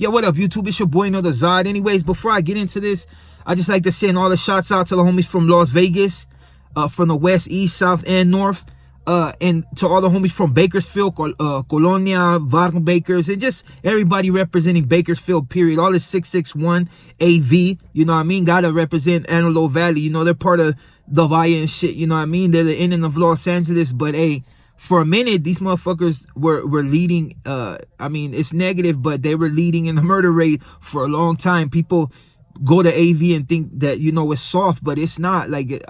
Yeah, what up, YouTube? It's your boy, Another Zod. Anyways, before I get into this, I just like to send all the shouts out to the homies from Las Vegas, from the West, East, South, and North, and to all the homies from Bakersfield, Colonia, Vagon Bakers, and just everybody representing Bakersfield, period. All the 661 AV, you know what I mean? Gotta represent Antelope Valley. You know, they're part of the Valle and shit, you know what I mean? They're the ending of Los Angeles, but hey, for a minute, these motherfuckers were leading. I mean, it's negative, but they were leading in the murder rate for a long time. People go to AV and think that, you know, it's soft, but it's not. Like,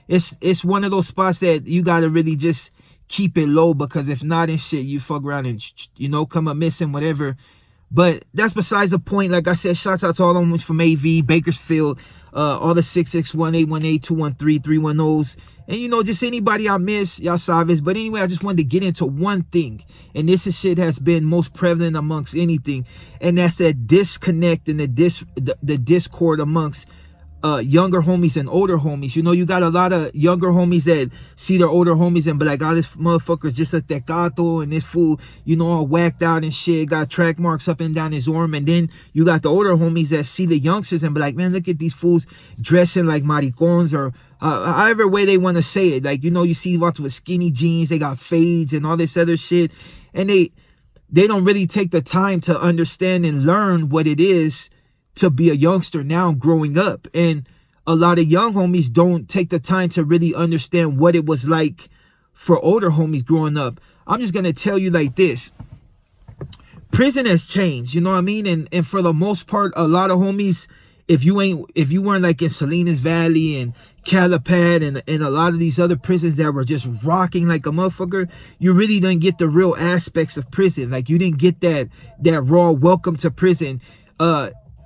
it's one of those spots that you got to really just keep it low, because if not and shit, you fuck around and, you know, come up missing, whatever. But that's besides the point. Like I said, shouts out to all them from AV, Bakersfield, all the 661, 818, 213, 310s. And, you know, just anybody I miss, y'all sabes. But anyway, I just wanted to get into one thing. And this shit has been most prevalent amongst anything. And that's that disconnect and the discord amongst younger homies and older homies. You know, you got a lot of younger homies that see their older homies and be like, oh, this motherfucker's just a tecato, and this fool, you know, all whacked out and shit, got track marks up and down his arm. And then you got the older homies that see the youngsters and be like, man, look at these fools dressing like maricons, or however way they want to say it. Like, you know, you see lots with skinny jeans, they got fades and all this other shit, and they don't really take the time to understand and learn what it is to be a youngster now growing up. And a lot of young homies don't take the time to really understand what it was like for older homies growing up. I'm just gonna tell you like this: prison has changed, you know what I mean? And for the most part, a lot of homies, if you weren't like in Salinas Valley and Calipad and a lot of these other prisons that were just rocking like a motherfucker, you really didn't get the real aspects of prison. Like, you didn't get that raw welcome to prison.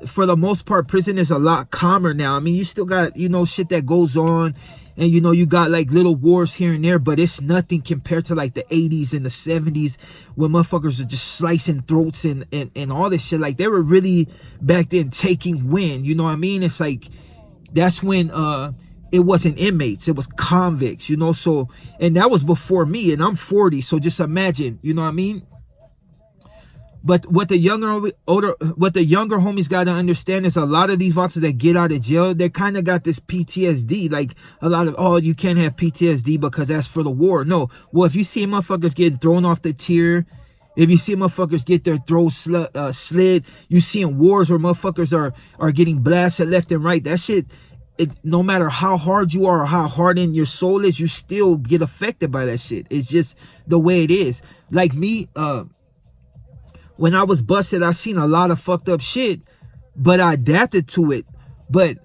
For the most part, prison is a lot calmer now. I mean, you still got, you know, shit that goes on, and, you know, you got like little wars here and there, but it's nothing compared to like the 80s and the 70s when motherfuckers are just slicing throats and all this shit. Like, they were really back then taking win, you know what I mean? It's like, that's when it wasn't inmates, it was convicts, you know. So, and that was before me, and I'm 40, so just imagine, you know what I mean? But what the younger homies got to understand is a lot of these boxers that get out of jail, they kind of got this PTSD. Like, a lot of, oh, you can't have PTSD because that's for the war. No. Well, if you see motherfuckers getting thrown off the tier, if you see motherfuckers get their throats slid, you seeing wars where motherfuckers are getting blasted left and right, that shit, no matter how hard you are or how hardened your soul is, you still get affected by that shit. It's just the way it is. Like me, when I was busted, I seen a lot of fucked up shit, but I adapted to it. But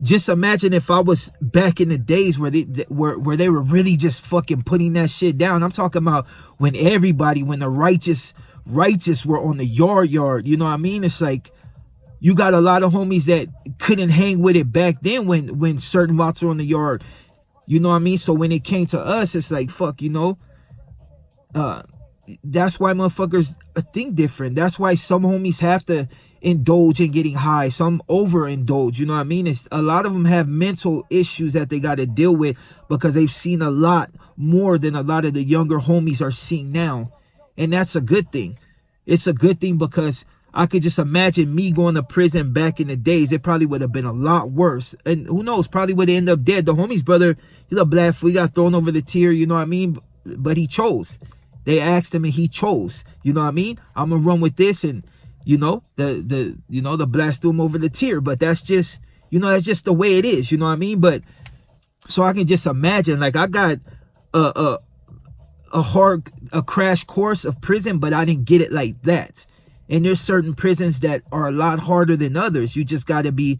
just imagine if I was back in the days where they were really just fucking putting that shit down. I'm talking about when the righteous were on the yard, you know what I mean? It's like, you got a lot of homies that couldn't hang with it back then when certain lots were on the yard, you know what I mean? So when it came to us, it's like, fuck, you know, that's why motherfuckers think different. That's why some homies have to indulge in getting high, some overindulge, you know what I mean? It's a lot of them have mental issues that they got to deal with because they've seen a lot more than a lot of the younger homies are seeing now. And that's a good thing. It's a good thing, because I could just imagine me going to prison back in the days. It probably would have been a lot worse, and who knows, probably would have ended up dead. The homie's brother, he's a black fool, he got thrown over the tier, you know what I mean? But he chose. They asked him and he chose, you know what I mean? I'm gonna run with this, and, you know, the blast threw him over the tier. But that's just, you know, that's just the way it is, you know what I mean? But so I can just imagine, like, I got a crash course of prison, but I didn't get it like that. And there's certain prisons that are a lot harder than others. You just got to be,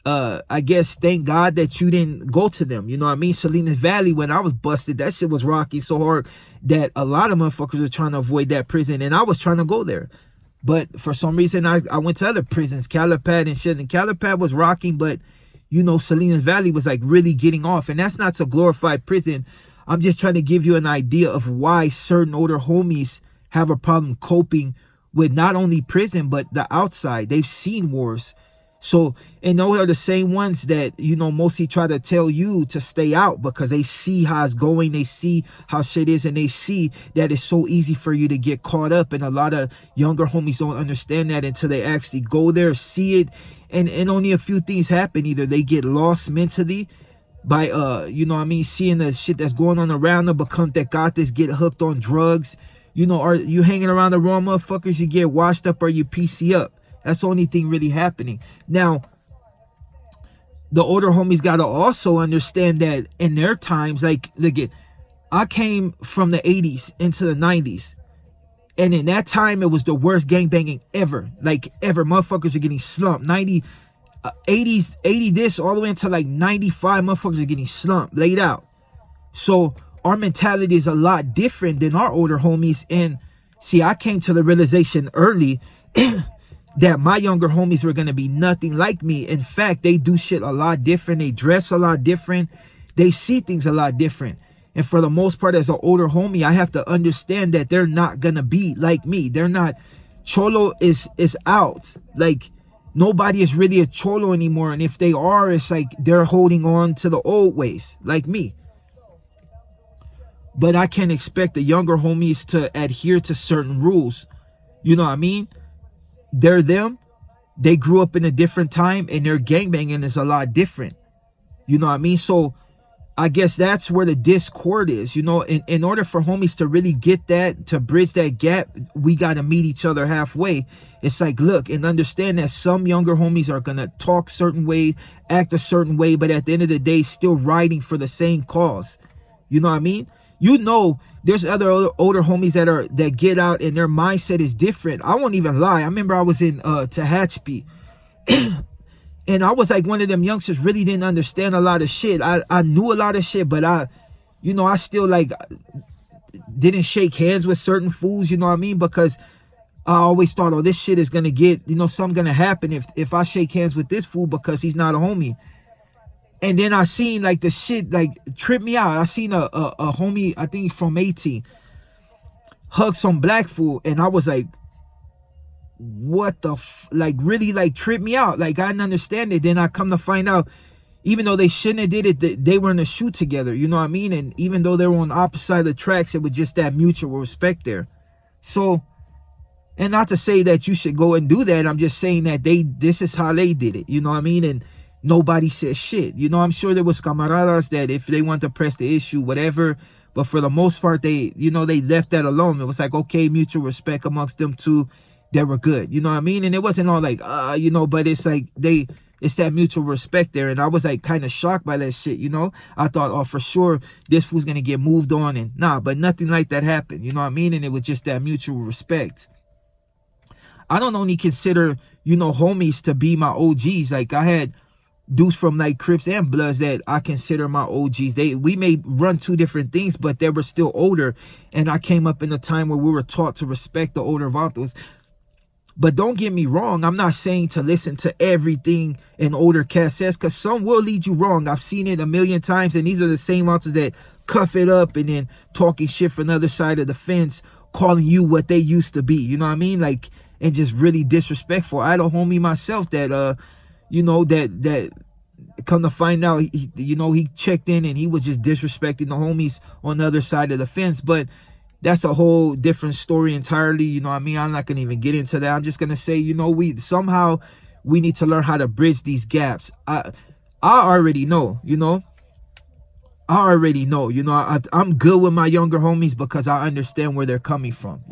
I guess, thank God that you didn't go to them. You know what I mean? Salinas Valley, when I was busted, that shit was rocky so hard that a lot of motherfuckers were trying to avoid that prison. And I was trying to go there. But for some reason, I went to other prisons, Calipad and shit. And Calipad was rocking, but, you know, Salinas Valley was like really getting off. And that's not to glorify prison. I'm just trying to give you an idea of why certain older homies have a problem coping with not only prison, but the outside. They've seen wars. So, and those are the same ones that, you know, mostly try to tell you to stay out because they see how it's going. They see how shit is, and they see that it's so easy for you to get caught up. And a lot of younger homies don't understand that until they actually go there, see it. And only a few things happen. Either they get lost mentally by, you know what I mean, seeing the shit that's going on around them, become tecates, get hooked on drugs. You know, are you hanging around the wrong motherfuckers, you get washed up or you PC up. That's the only thing really happening. Now, the older homies got to also understand that in their times, like, look at, I came from the 80s into the 90s. And in that time, it was the worst gangbanging ever. Like, ever. Motherfuckers are getting slumped. 80 this, all the way until like 95, motherfuckers are getting slumped, laid out. So, our mentality is a lot different than our older homies. And, see, I came to the realization early that my younger homies were going to be nothing like me. In fact, they do shit a lot different. They dress a lot different. They see things a lot different. And for the most part, as an older homie, I have to understand that they're not going to be like me. They're not. Cholo is out. Like, nobody is really a cholo anymore. And if they are, it's like they're holding on to the old ways, like me. But I can't expect the younger homies to adhere to certain rules. You know what I mean? They're them. They grew up in a different time, and their gangbanging is a lot different. You know what I mean? So I guess that's where the discord is. You know, in order for homies to really get that, to bridge that gap, we got to meet each other halfway. It's like, look, and understand that some younger homies are going to talk a certain way, act a certain way, but at the end of the day, still riding for the same cause. You know what I mean? You know, there's other older homies that get out and their mindset is different. I won't even lie. I remember I was in Tehachapi and I was like one of them youngsters, really didn't understand a lot of shit. I knew a lot of shit, but I still like didn't shake hands with certain fools, you know what I mean? Because I always thought, oh, this shit is going to get, you know, something going to happen if I shake hands with this fool because he's not a homie. And then I seen like the shit like trip me out. I seen a homie, I think from 18, hug some black fool, and I was like, what the like really like tripped me out. Like I didn't understand it. Then I come to find out, even though they shouldn't have did it, they were in a shoot together. You know what I mean? And even though they were on the opposite side of the tracks, it was just that mutual respect there. So, and not to say that you should go and do that. I'm just saying that this is how they did it. You know what I mean? And nobody said shit. You know, I'm sure there was camaradas that if they want to press the issue, whatever. But for the most part, they left that alone. It was like, okay, mutual respect amongst them two. They were good. You know what I mean? And it wasn't all like, but it's like it's that mutual respect there. And I was like kind of shocked by that shit, you know? I thought, oh, for sure, this fool's going to get moved on. And nah, but nothing like that happened. You know what I mean? And it was just that mutual respect. I don't only consider, homies to be my OGs. Like I had dudes from like Crips and Bloods that I consider my OGs. We may run two different things, but they were still older. And I came up in a time where we were taught to respect the older vatos. But don't get me wrong. I'm not saying to listen to everything an older cat says, because some will lead you wrong. I've seen it a million times. And these are the same vatos that cuff it up and then talking shit from the other side of the fence, calling you what they used to be. You know what I mean? Like, and just really disrespectful. I had a homie myself that, that come to find out, he checked in and he was just disrespecting the homies on the other side of the fence. But that's a whole different story entirely. You know what I mean? I'm not going to even get into that. I'm just going to say, we need to learn how to bridge these gaps. I already know, I'm good with my younger homies because I understand where they're coming from,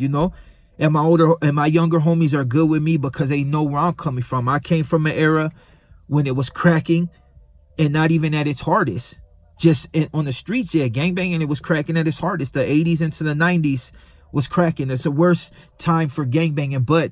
and my younger homies are good with me because they know where I'm coming from. I came from an era when it was cracking and not even at its hardest. Just on the streets, yeah, gangbanging, it was cracking at its hardest. The 80s into the 90s was cracking. It's the worst time for gangbanging, but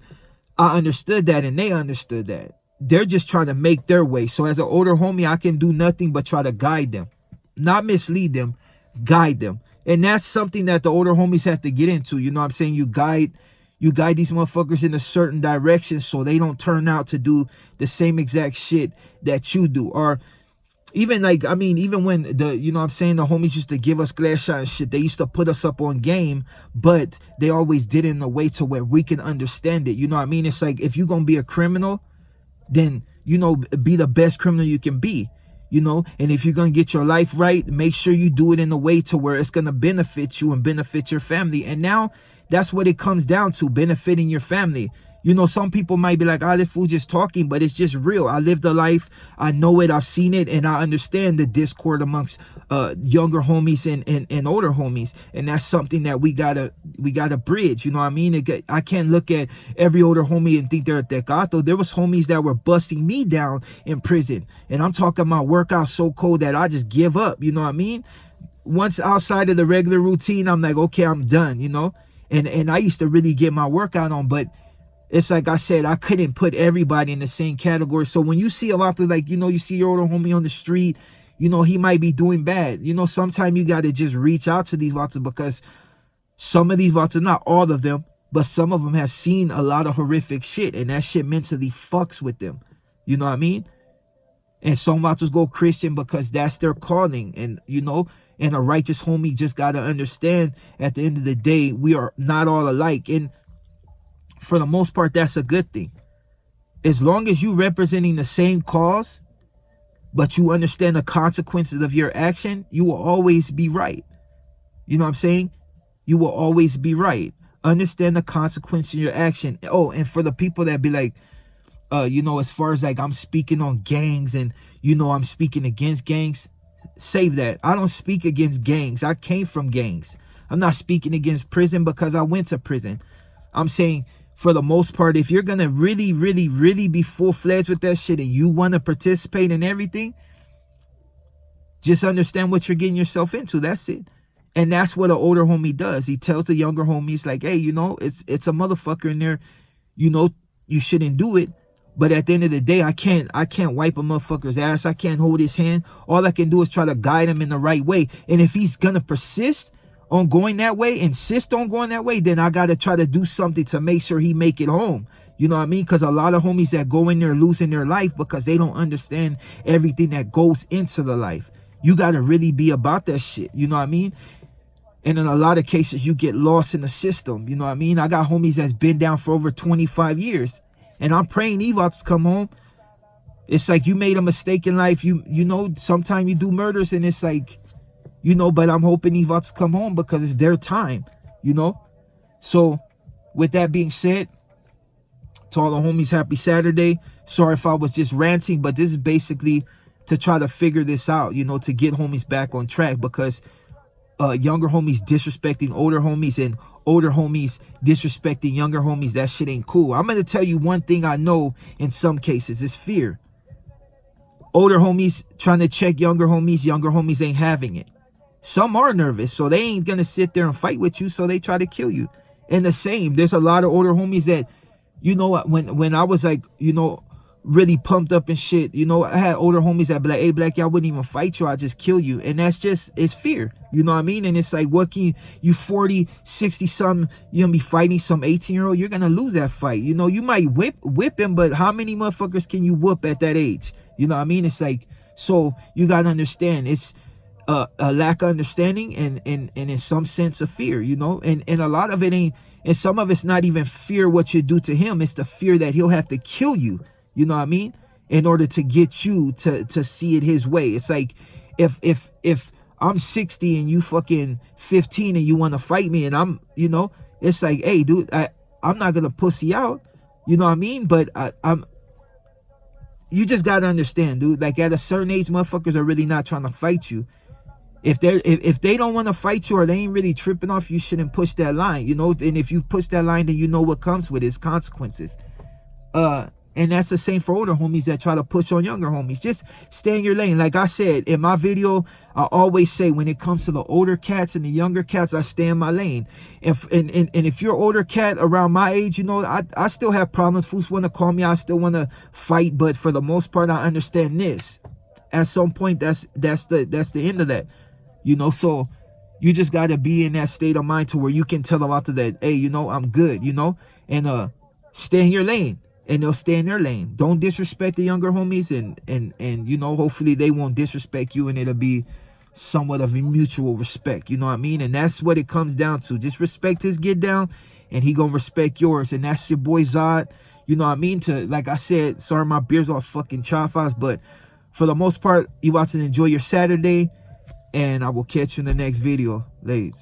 I understood that and they understood that. They're just trying to make their way. So as an older homie, I can do nothing but try to guide them. Not mislead them, guide them. And that's something that the older homies have to get into. You know what I'm saying? You guide these motherfuckers in a certain direction so they don't turn out to do the same exact shit that you do. Or even even when the homies used to give us glass shot and shit, they used to put us up on game, but they always did it in a way to where we can understand it. You know what I mean? It's like, if you're going to be a criminal, then you know, be the best criminal you can be, you know. And if you're going to get your life right, make sure you do it in a way to where it's going to benefit you and benefit your family. And now that's what it comes down to, benefiting your family. You know, some people might be like, "Ah, this fool just talking," but it's just real. I lived a life. I know it. I've seen it. And I understand the discord amongst younger homies and older homies. And that's something that we gotta bridge. You know what I mean? I can't look at every older homie and think they're a tecato. There was homies that were busting me down in prison. And I'm talking about workouts so cold that I just give up. You know what I mean? Once outside of the regular routine, I'm like, okay, I'm done, you know? And I used to really get my workout on, but it's like I said, I couldn't put everybody in the same category. So when you see a lot of, like, you know, you see your older homie on the street, you know, he might be doing bad. You know, sometimes you got to just reach out to these vatos, because some of these vatos, not all of them, but some of them have seen a lot of horrific shit, and that shit mentally fucks with them. You know what I mean? And some vatos go Christian because that's their calling. And, you know, and a righteous homie just got to understand, at the end of the day, we are not all alike. And for the most part, that's a good thing. As long as you representing the same cause, but you understand the consequences of your action, you will always be right. You know what I'm saying? You will always be right. Understand the consequence of your action. Oh, and for the people that be like, you know, as far as like I'm speaking on gangs and, you know, I'm speaking against gangs, save that. I don't speak against gangs. I came from gangs. I'm not speaking against prison because I went to prison. I'm saying, for the most part, if you're going to really, really, really be full-fledged with that shit and you want to participate in everything, just understand what you're getting yourself into. That's it. And that's what an older homie does. He tells the younger homies, like, hey, you know, it's a motherfucker in there. You know, you shouldn't do it. But at the end of the day, I can't wipe a motherfucker's ass. I can't hold his hand. All I can do is try to guide him in the right way. And if he's going to persist on going that way, insist on going that way, then I got to try to do something to make sure he make it home. You know what I mean? Because a lot of homies that go in there losing their life because they don't understand everything that goes into the life. You got to really be about that shit. You know what I mean? And in a lot of cases, you get lost in the system. You know what I mean? I got homies that's been down for over 25 years. And I'm praying Evox come home. It's like you made a mistake in life. You know, sometimes you do murders and it's like, you know, but I'm hoping Evox come home because it's their time, you know. So with that being said, to all the homies, happy Saturday. Sorry if I was just ranting, but this is basically to try to figure this out, you know, to get homies back on track, because younger homies disrespecting older homies and older homies disrespecting younger homies, that shit ain't cool. I'm going to tell you one thing I know in some cases is fear. Older homies trying to check younger homies ain't having it. Some are nervous, so they ain't going to sit there and fight with you, so they try to kill you. And the same, there's a lot of older homies that, you know, when I was like, you know, really pumped up and shit, you know, I had older homies that be like, hey, Black, I wouldn't even fight you, I just kill you. And that's just, it's fear, you know what I mean? And it's like, what can you 40, 60 something, you gonna be fighting some 18-year-old, you're gonna lose that fight. You know, you might whip him, but how many motherfuckers can you whoop at that age? You know what I mean? It's like, so you gotta understand, it's a lack of understanding and in some sense of fear, you know, and a lot of it ain't, and some of it's not even fear what you do to him, it's the fear that he'll have to kill you, you know what I mean, in order to get you to see it his way. It's like, if I'm 60 and you fucking 15 and you want to fight me and I'm, you know, it's like, hey, dude, I'm not gonna pussy out, you know what I mean, but you just gotta understand, dude, like at a certain age, motherfuckers are really not trying to fight you. If they don't want to fight you or they ain't really tripping off, you shouldn't push that line, you know. And if you push that line, then you know what comes with its consequences. And that's the same for older homies that try to push on younger homies. Just stay in your lane. Like I said in my video, I always say when it comes to the older cats and the younger cats, I stay in my lane. And if you're older cat around my age, you know, I still have problems. Fools want to call me, I still want to fight, but for the most part, I understand this. At some point, that's the end of that. You know, so you just got to be in that state of mind to where you can tell about that, hey, you know, I'm good, you know, and stay in your lane and they'll stay in their lane. Don't disrespect the younger homies and you know, hopefully they won't disrespect you and it'll be somewhat of a mutual respect, you know what I mean? And that's what it comes down to. Just respect his get down and he gonna respect yours. And that's your boy Zod. you know what I mean? To, like I said, sorry my beer's all fucking chaffas, but for the most part, you about to enjoy your Saturday, and I will catch you in the next video. Ladies.